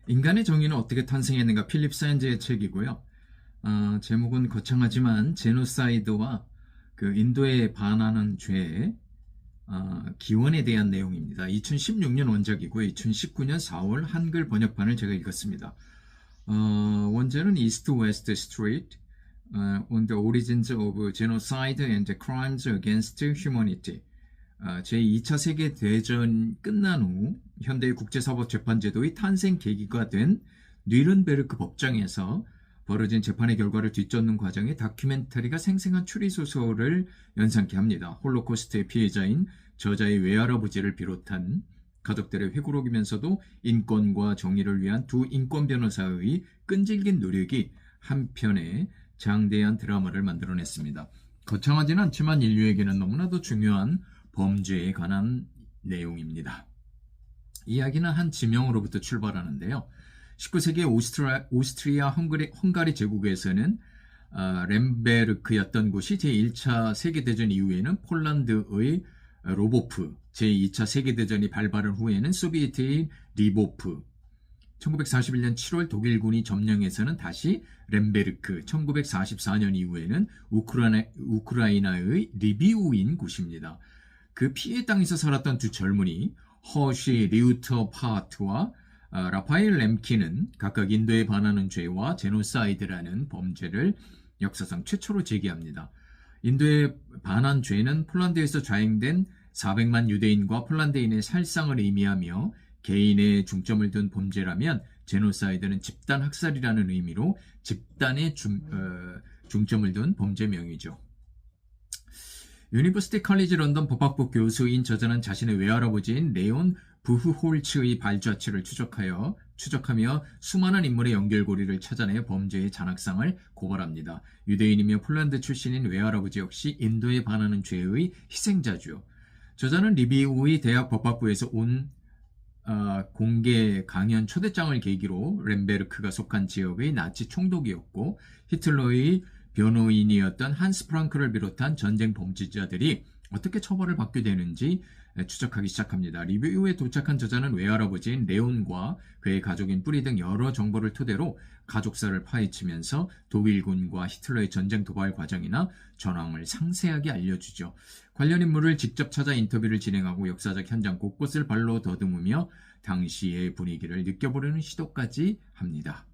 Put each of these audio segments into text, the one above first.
인간의 정의는 어떻게 탄생했는가, 필립 샌즈의 책이고요. 제목은 거창하지만 제노사이드와 그 인도에 반하는 죄의 기원에 대한 내용입니다. 2016년 원작이고 2019년 4월 한글 번역판을 제가 읽었습니다. 원제는 East West Street on the Origins of Genocide and Crimes Against Humanity. 제2차 세계대전 끝난 후 현대의 국제사법재판제도의 탄생 계기가 된 뉘른베르크 법정에서 벌어진 재판의 결과를 뒤쫓는 과정에 다큐멘터리가 생생한 추리소설을 연상케 합니다. 홀로코스트의 피해자인 저자의 외할아버지를 비롯한 가족들의 회고록이면서도 인권과 정의를 위한 두 인권 변호사의 끈질긴 노력이 한편의 장대한 드라마를 만들어냈습니다. 거창하지는 않지만 인류에게는 너무나도 중요한 범죄에 관한 내용입니다. 이야기는 한 지명으로부터 출발하는데요. 19세기 오스트리아 헝가리 제국에서는 렘베르크였던 곳이 제1차 세계대전 이후에는 폴란드의 로보프, 제2차 세계대전이 발발한 후에는 소비에트의 리보프, 1941년 7월 독일군이 점령해서는 다시 렘베르크, 1944년 이후에는 우크라이나의 리비우인 곳입니다. 그 피해 땅에서 살았던 두 젊은이 허쉬 리우터 파트와 라파엘 렘키는 각각 인도에 반하는 죄와 제노사이드라는 범죄를 역사상 최초로 제기합니다. 인도에 반한 죄는 폴란드에서 자행된 400만 유대인과 폴란드인의 살상을 의미하며 개인의 중점을 둔 범죄라면 제노사이드는 집단 학살이라는 의미로 집단의 중점을 둔 범죄명이죠. 유니버시티 칼리지 런던 법학부 교수인 저자는 자신의 외할아버지인 레온 부흐홀츠의 발자취를 추적하며 수많은 인물의 연결고리를 찾아내 범죄의 잔악상을 고발합니다. 유대인이며 폴란드 출신인 외할아버지 역시 인도에 반하는 죄의 희생자죠. 저자는 리비우의 대학 법학부에서 온 공개 강연 초대장을 계기로 렘베르크가 속한 지역의 나치 총독이었고 히틀러의 변호인이었던 한스 프랑크를 비롯한 전쟁 범죄자들이 어떻게 처벌을 받게 되는지 추적하기 시작합니다. 리뷰에 도착한 저자는 외할아버지인 레온과 그의 가족인 뿌리 등 여러 정보를 토대로 가족사를 파헤치면서 독일군과 히틀러의 전쟁 도발 과정이나 전황을 상세하게 알려주죠. 관련 인물을 직접 찾아 인터뷰를 진행하고 역사적 현장 곳곳을 발로 더듬으며 당시의 분위기를 느껴보려는 시도까지 합니다.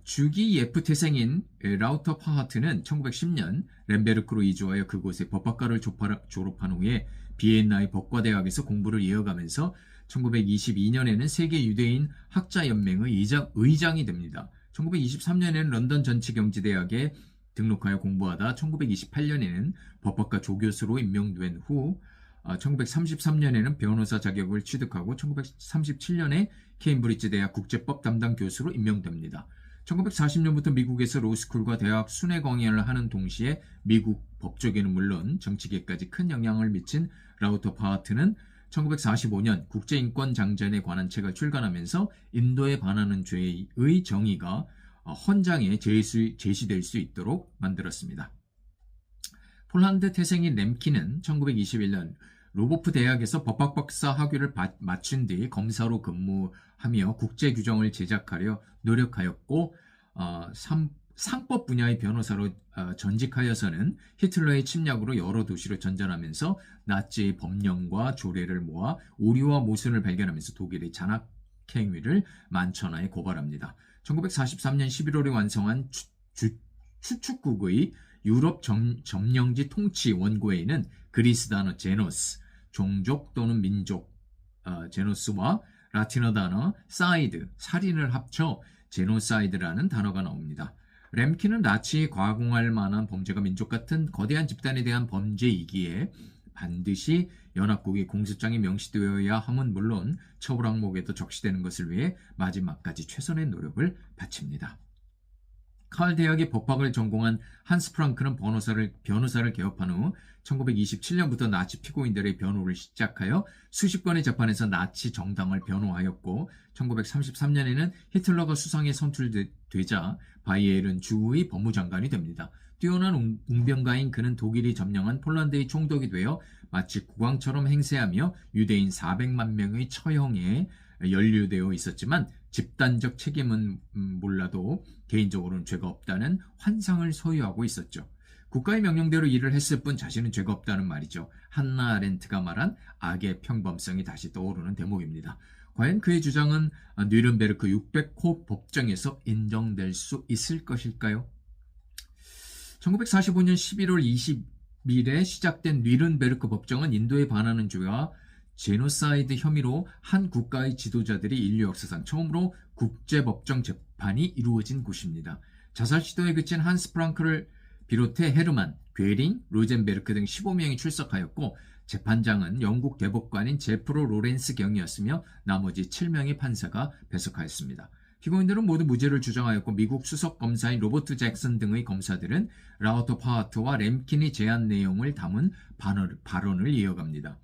주기 예프 태생인 라우터 파하트는 1910년 렘베르크로 이주하여 그곳의 법학과를 졸업한 후에 비엔나의 법과대학에서 공부를 이어가면서 1922년에는 세계 유대인 학자연맹의 의장이 됩니다. 1923년에는 런던 전치경제대학에 등록하여 공부하다 1928년에는 법학과 조교수로 임명된 후 1933년에는 변호사 자격을 취득하고 1937년에 케임브리지 대학 국제법 담당 교수로 임명됩니다. 1940년부터 미국에서 로스쿨과 대학 순회 강연을 하는 동시에 미국 법조계는 물론 정치계까지 큰 영향을 미친 라우터 파하트는 1945년 국제인권장전에 관한 책을 출간하면서 인도에 반하는 죄의 정의가 헌장에 제시될 수 있도록 만들었습니다. 폴란드 태생인 렘키는 1921년 로보프 대학에서 법학박사 학위를 마친 뒤 검사로 근무하며 국제규정을 제작하려 노력하였고 상법 분야의 변호사로 전직하여서는 히틀러의 침략으로 여러 도시로 전전하면서 나치의 법령과 조례를 모아 오류와 모순을 발견하면서 독일의 잔악행위를 만천하에 고발합니다. 1943년 11월에 완성한 추축국의 유럽 점령지 통치 원고에는 그리스 단어 제노스, 종족 또는 민족, 제노스와 라틴어 단어 사이드, 살인을 합쳐 제노사이드라는 단어가 나옵니다. 렘키는 나치에 과공할 만한 범죄가 민족 같은 거대한 집단에 대한 범죄이기에 반드시 연합국의 공소장에 명시되어야 함은 물론 처벌 항목에도 적시되는 것을 위해 마지막까지 최선의 노력을 바칩니다. 칼 대학의 법학을 전공한 한스 프랑크는 변호사를 개업한 후 1927년부터 나치 피고인들의 변호를 시작하여 수십 건의 재판에서 나치 정당을 변호하였고 1933년에는 히틀러가 수상에 선출되자 바이에른 주의 법무장관이 됩니다. 뛰어난 웅변가인 그는 독일이 점령한 폴란드의 총독이 되어 마치 국왕처럼 행세하며 유대인 400만 명의 처형에 연루되어 있었지만 집단적 책임은 몰라도 개인적으로는 죄가 없다는 환상을 소유하고 있었죠. 국가의 명령대로 일을 했을 뿐 자신은 죄가 없다는 말이죠. 한나 아렌트가 말한 악의 평범성이 다시 떠오르는 대목입니다. 과연 그의 주장은 뉘른베르크 600호 법정에서 인정될 수 있을 것일까요? 1945년 11월 20일에 시작된 뉘른베르크 법정은 인도에 반하는 죄와 제노사이드 혐의로 한 국가의 지도자들이 인류 역사상 처음으로 국제법정 재판이 이루어진 곳입니다. 자살 시도에 그친 한스 프랑크를 비롯해 헤르만, 괴링, 로젠베르크 등 15명이 출석하였고 재판장은 영국 대법관인 제프로 로렌스 경이었으며 나머지 7명의 판사가 배석하였습니다. 피고인들은 모두 무죄를 주장하였고 미국 수석 검사인 로버트 잭슨 등의 검사들은 라우터 파하트와 램킨이 제안 내용을 담은 발언을 이어갑니다.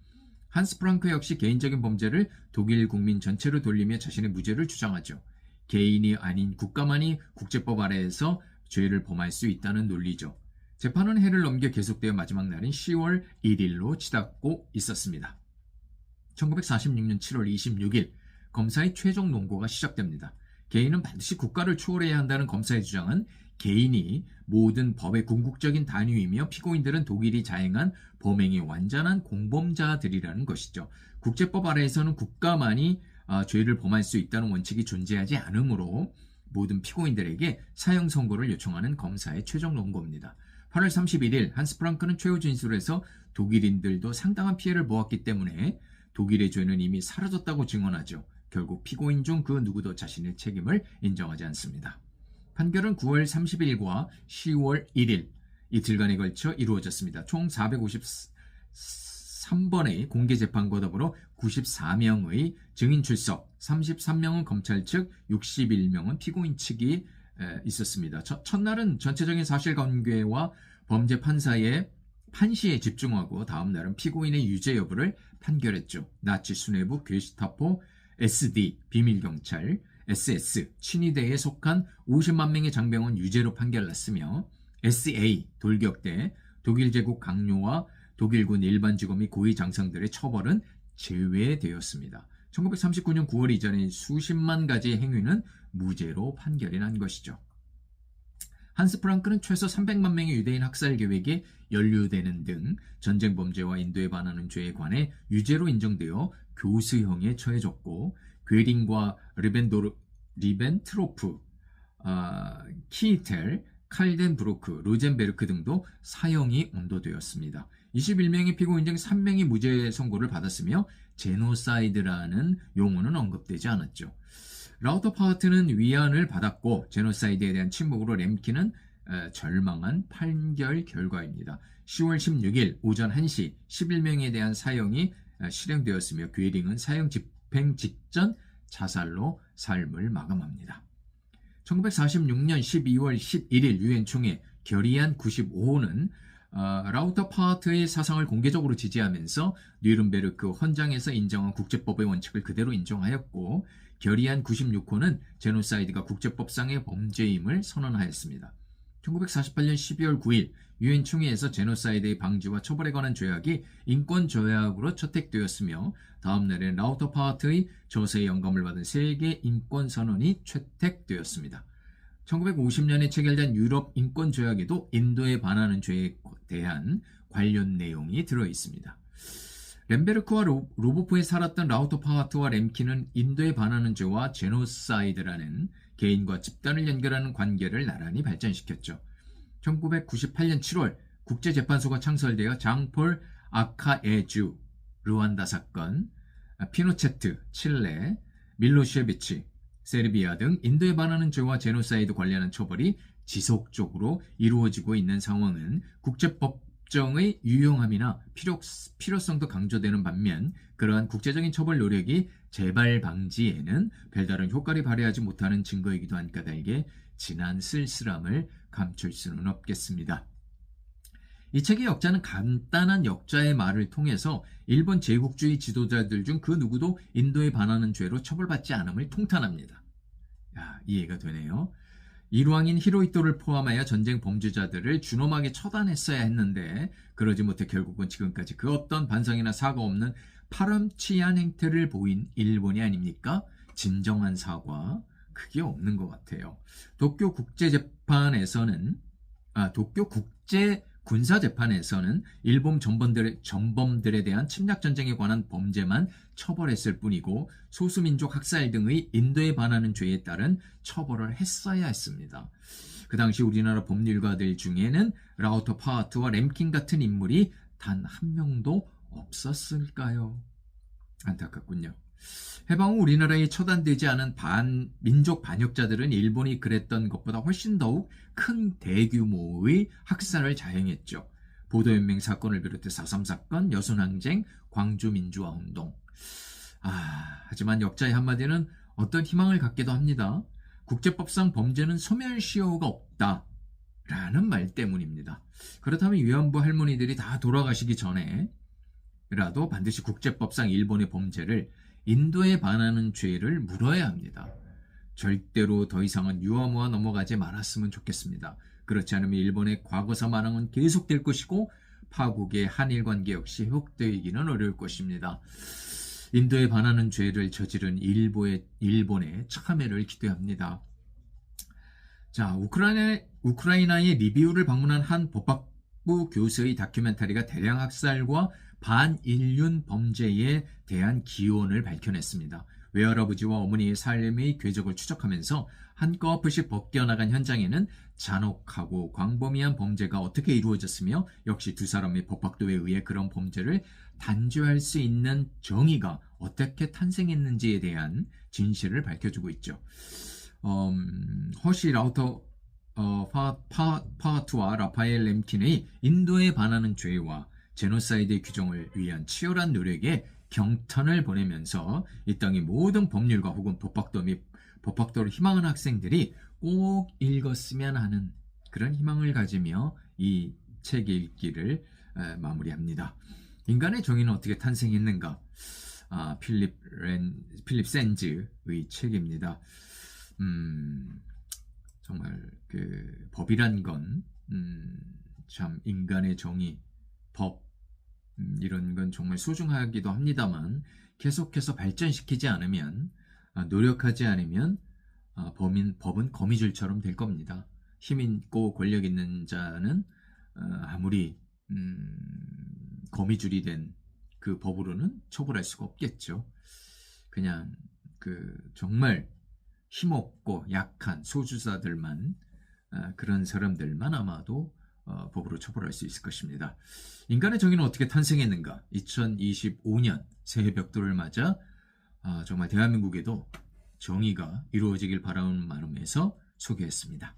한스 프랑크 역시 개인적인 범죄를 독일 국민 전체로 돌리며 자신의 무죄를 주장하죠. 개인이 아닌 국가만이 국제법 아래에서 죄를 범할 수 있다는 논리죠. 재판은 해를 넘겨 계속되어 마지막 날인 10월 1일로 치닫고 있었습니다. 1946년 7월 26일 검사의 최종 논고가 시작됩니다. 개인은 반드시 국가를 초월해야 한다는 검사의 주장은 개인이 모든 법의 궁극적인 단위이며 피고인들은 독일이 자행한 범행의 완전한 공범자들이라는 것이죠. 국제법 아래에서는 국가만이 죄를 범할 수 있다는 원칙이 존재하지 않으므로 모든 피고인들에게 사형 선고를 요청하는 검사의 최종 논고입니다. 8월 31일 한스 프랑크는 최후 진술에서 독일인들도 상당한 피해를 보았기 때문에 독일의 죄는 이미 사라졌다고 증언하죠. 결국 피고인 중 그 누구도 자신의 책임을 인정하지 않습니다. 판결은 9월 30일과 10월 1일 이틀간에 걸쳐 이루어졌습니다. 총 453번의 공개 재판과 더불어 94명의 증인 출석, 33명은 검찰 측, 61명은 피고인 측이 있었습니다. 첫날은 전체적인 사실관계와 범죄 판사의 판시에 집중하고 다음 날은 피고인의 유죄 여부를 판결했죠. 나치 수뇌부, 게슈타포, SD, 비밀경찰, SS, 친위대에 속한 50만 명의 장병은 유죄로 판결났으며 SA, 돌격대, 독일 제국 강요와 독일군 일반직원 고위 장성들의 처벌은 제외되었습니다. 1939년 9월 이전의 수십만 가지의 행위는 무죄로 판결이 난 것이죠. 한스 프랑크는 최소 300만 명의 유대인 학살 계획에 연루되는 등 전쟁 범죄와 인도에 반하는 죄에 관해 유죄로 인정되어 교수형에 처해졌고 괴링과 리벤트로프, 키텔, 칼덴브로크, 로젠베르크 등도 사형이 언도되었습니다. 21명의 피고인 중 3명이 무죄 선고를 받았으며 제노사이드라는 용어는 언급되지 않았죠. 라우터 파하트는 위안을 받았고 제노사이드에 대한 침묵으로 램킨은 절망한 판결 결과입니다. 10월 16일 오전 1시 11명에 대한 사형이 실행되었으며 괴링은 사형 집행 직전 자살로 삶을 마감합니다. 1946년 12월 11일 유엔 총회 결의안 95호는 라우터 파하트의 사상을 공개적으로 지지하면서 뉘른베르크 헌장에서 인정한 국제법의 원칙을 그대로 인정하였고 결의안 96호는 제노사이드가 국제법상의 범죄임을 선언하였습니다. 1948년 12월 9일 유엔 총회에서 제노사이드의 방지와 처벌에 관한 조약이 인권 조약으로 채택되었으며 다음 날엔 라우터 파하트의 저서의 영감을 받은 세계 인권 선언이 채택되었습니다. 1950년에 체결된 유럽 인권 조약에도 인도에 반하는 죄에 대한 관련 내용이 들어 있습니다. 렘베르크와 로보프에 살았던 라우터 파하트와 램킨은 인도에 반하는 죄와 제노사이드라는 개인과 집단을 연결하는 관계를 나란히 발전시켰죠. 1998년 7월 국제재판소가 창설되어 장폴 아카에주 르완다 사건, 피노체트 칠레, 밀로셰비치 세르비아 등 인도에 반하는 죄와 제노사이드 관련한 처벌이 지속적으로 이루어지고 있는 상황은 국제법정의 유용함이나 필요성도 강조되는 반면 그러한 국제적인 처벌 노력이 재발 방지에는 별다른 효과를 발휘하지 못하는 증거이기도 한 까닭에 진한 쓸쓸함을 감출 수는 없겠습니다. 이 책의 역자는 간단한 역자의 말을 통해서 일본 제국주의 지도자들 중 그 누구도 인도에 반하는 죄로 처벌받지 않음을 통탄합니다. 이해가 되네요. 일왕인 히로히토를 포함하여 전쟁 범죄자들을 준엄하게 처단했어야 했는데 그러지 못해 결국은 지금까지 그 어떤 반성이나 사과 없는 파렴치한 행태를 보인 일본이 아닙니까? 진정한 사과, 그게 없는 것 같아요. 도쿄 국제재판에서는, 도쿄 국제 군사재판에서는 일본 전범들에 대한 침략전쟁에 관한 범죄만 처벌했을 뿐이고 소수민족 학살 등의 인도에 반하는 죄에 따른 처벌을 했어야 했습니다. 그 당시 우리나라 법률가들 중에는 라우터 파하트와 램킨 같은 인물이 단 한 명도 없었을까요? 안타깝군요. 해방 후 우리나라에 처단되지 않은 민족 반역자들은 일본이 그랬던 것보다 훨씬 더욱 큰 대규모의 학살을 자행했죠. 보도연맹 사건을 비롯해 4.3 사건, 여순항쟁, 광주민주화운동. 하지만 역자의 한마디는 어떤 희망을 갖기도 합니다. 국제법상 범죄는 소멸시효가 없다 라는 말 때문입니다. 그렇다면 위안부 할머니들이 다 돌아가시기 전에 라도 반드시 국제법상 일본의 범죄를 인도에 반하는 죄를 물어야 합니다. 절대로 더 이상은 유아무와 넘어가지 말았으면 좋겠습니다. 그렇지 않으면 일본의 과거사 만행은 계속될 것이고 파국의 한일 관계 역시 회복되기는 어려울 것입니다. 인도에 반하는 죄를 저지른 일본의 참회를 기대합니다. 자, 우크라이나의 리비우를 방문한 한 법학부 교수의 다큐멘터리가 대량 학살과 반인륜 범죄에 대한 기원을 밝혀냈습니다. 외할아버지와 어머니의 삶의 궤적을 추적하면서 한꺼풀씩 벗겨나간 현장에는 잔혹하고 광범위한 범죄가 어떻게 이루어졌으며 역시 두 사람의 법학도에 의해 그런 범죄를 단죄할 수 있는 정의가 어떻게 탄생했는지에 대한 진실을 밝혀주고 있죠. 허시 라우터 파하트와 라파엘 램킨의 인도에 반하는 죄와 제노사이드의 규정을 위한 치열한 노력에 경탄을 보내면서 이 땅의 모든 법률가 혹은 법학도 및 법학도를 희망하는 학생들이 꼭 읽었으면 하는 그런 희망을 가지며 이 책 읽기를 마무리합니다. 인간의 정의는 어떻게 탄생했는가? 필립 샌즈의 책입니다. 정말 그 법이란 건 참 인간의 정의, 법 이런 건 정말 소중하기도 합니다만 계속해서 발전시키지 않으면 노력하지 않으면 법은 거미줄처럼 될 겁니다. 힘 있고 권력 있는 자는 아무리 거미줄이 된 그 법으로는 처벌할 수가 없겠죠. 그냥 그 정말 힘없고 약한 소수자들만 그런 사람들만 아마도 법으로 처벌할 수 있을 것입니다. 인간의 정의는 어떻게 탄생했는가? 2025년 새해 벽돌을 맞아 정말 대한민국에도 정의가 이루어지길 바라는 마음에서 소개했습니다.